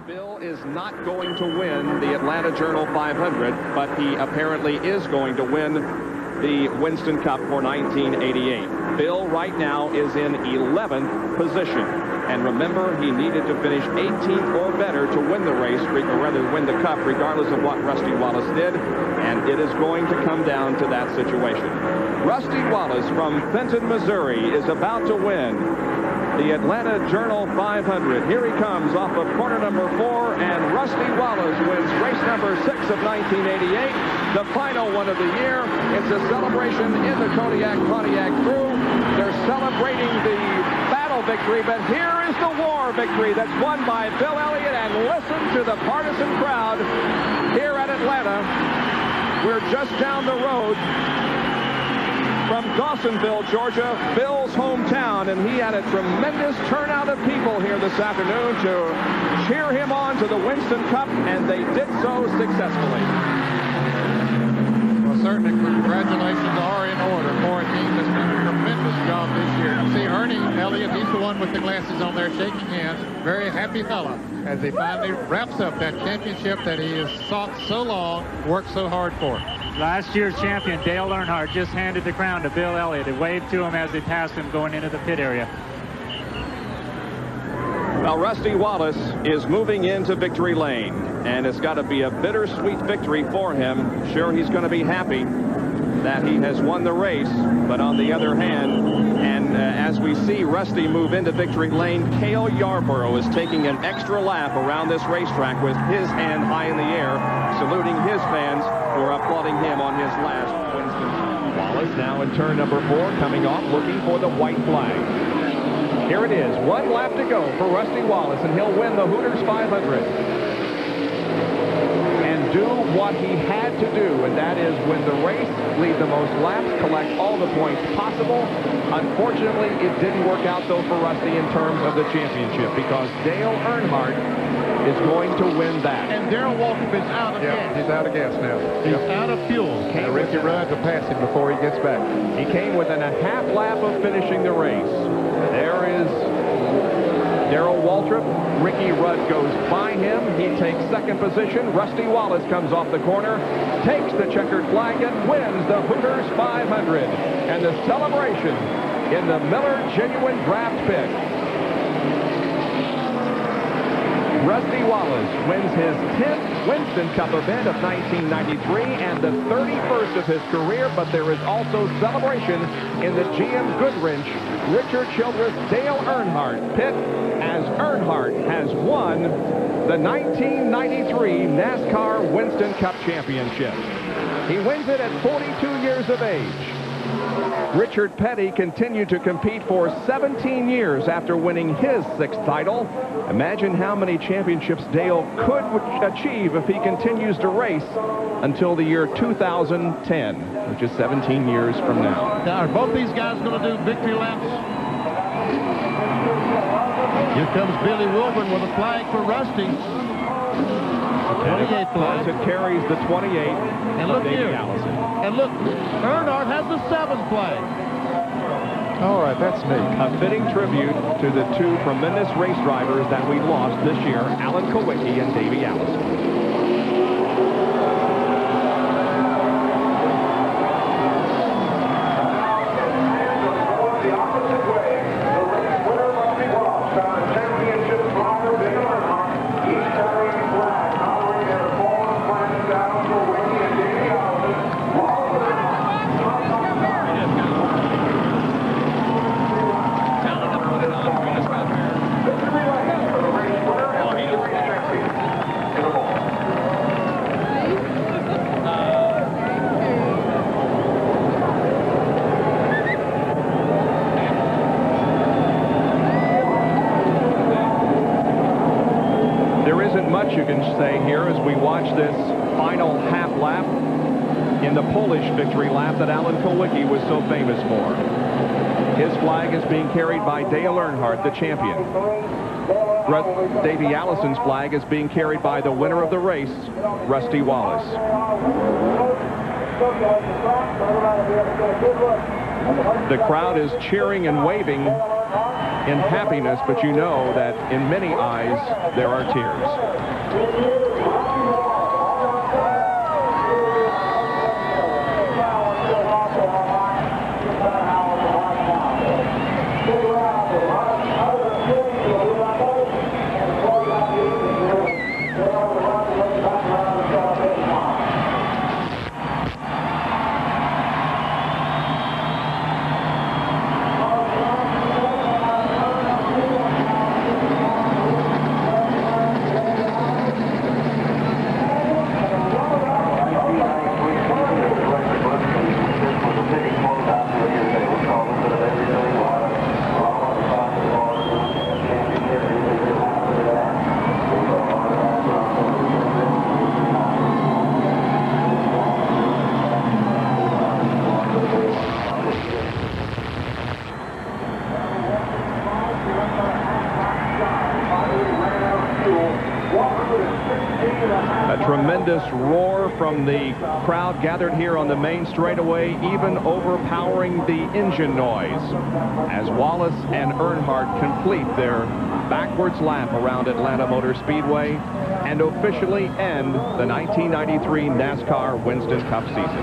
Bill is not going to win the Atlanta Journal 500, but he apparently is going to win the Winston Cup for 1988. Bill right now is in 11th position. And remember, he needed to finish 18th or better to win the race, or rather win the Cup, regardless of what Rusty Wallace did. And it is going to come down to that situation. Rusty Wallace from Fenton, Missouri is about to win the Atlanta Journal 500. Here he comes off of corner number 4, and Rusty Wallace wins race number 6 of 1988, the final one of the year. It's a celebration in the Pontiac crew. They're celebrating the battle victory, but here is the war victory that's won by Bill Elliott. And listen to the partisan crowd here at Atlanta. We're just down the road from Dawsonville, Georgia, Bill's hometown, and he had a tremendous turnout of people here this afternoon to cheer him on to the Winston Cup, and they did so successfully. Well, certainly congratulations are in order for a team that's done a tremendous job this year. You see Ernie Elliott, he's the one with the glasses on there shaking hands. Very happy fella as he finally wraps up that championship that he has sought so long, worked so hard for. Last year's champion, Dale Earnhardt, just handed the crown to Bill Elliott. He waved to him as he passed him going into the pit area. Well, Rusty Wallace is moving into victory lane, and it's got to be a bittersweet victory for him. Sure, he's going to be happy that he has won the race, but on the other hand, and as we see Rusty move into victory lane, Cale Yarborough is taking an extra lap around this racetrack with his hand high in the air, saluting his fans who are applauding him on his last Winston. Wallace now in turn number 4, coming off, looking for the white flag. Here it is, 1 lap to go for Rusty Wallace, and he'll win the Hooters 500. And do what he had to do, and that is win the race, lead the most laps, collect all the points possible. Unfortunately, it didn't work out, though, for Rusty in terms of the championship, because Dale Earnhardt is going to win that. And Darrell Waltrip is out of gas. He's out of gas now. He's out of fuel. Ricky Rudd to pass him before he gets back. He came within a half lap of finishing the race. There is Darrell Waltrip. Ricky Rudd goes by him. He takes second position. Rusty Wallace comes off the corner, takes the checkered flag, and wins the Hooters 500. And the celebration in the Miller Genuine Draft Pit. Rusty Wallace wins his 10th Winston Cup event of 1993 and the 31st of his career, but there is also celebration in the GM Goodwrench Richard Childress Dale Earnhardt pit, as Earnhardt has won the 1993 NASCAR Winston Cup Championship. He wins it at 42 years of age. Richard Petty continued to compete for 17 years after winning his 6th title. Imagine how many championships Dale could achieve if he continues to race until the year 2010, which is 17 years from now. Now, are both these guys going to do victory laps? Here comes Billy Wilburn with a flag for Rusty. 28 flag. It carries the 28. And look here. Allison. And look, Earnhardt has the 7th flag. All right, that's neat. A fitting tribute to the 2 tremendous race drivers that we lost this year, Alan Kowicki and Davey Allison. You can say here as we watch this final half lap in the Polish victory lap that Alan Kowicki was so famous for. His flag is being carried by Dale Earnhardt, the champion. Davey Allison's flag is being carried by the winner of the race, Rusty Wallace. The crowd is cheering and waving in happiness, but you know that in many eyes there are tears. A tremendous roar from the crowd gathered here on the main straightaway, even overpowering the engine noise as Wallace and Earnhardt complete their backwards lap around Atlanta Motor Speedway and officially end the 1993 NASCAR Winston Cup season.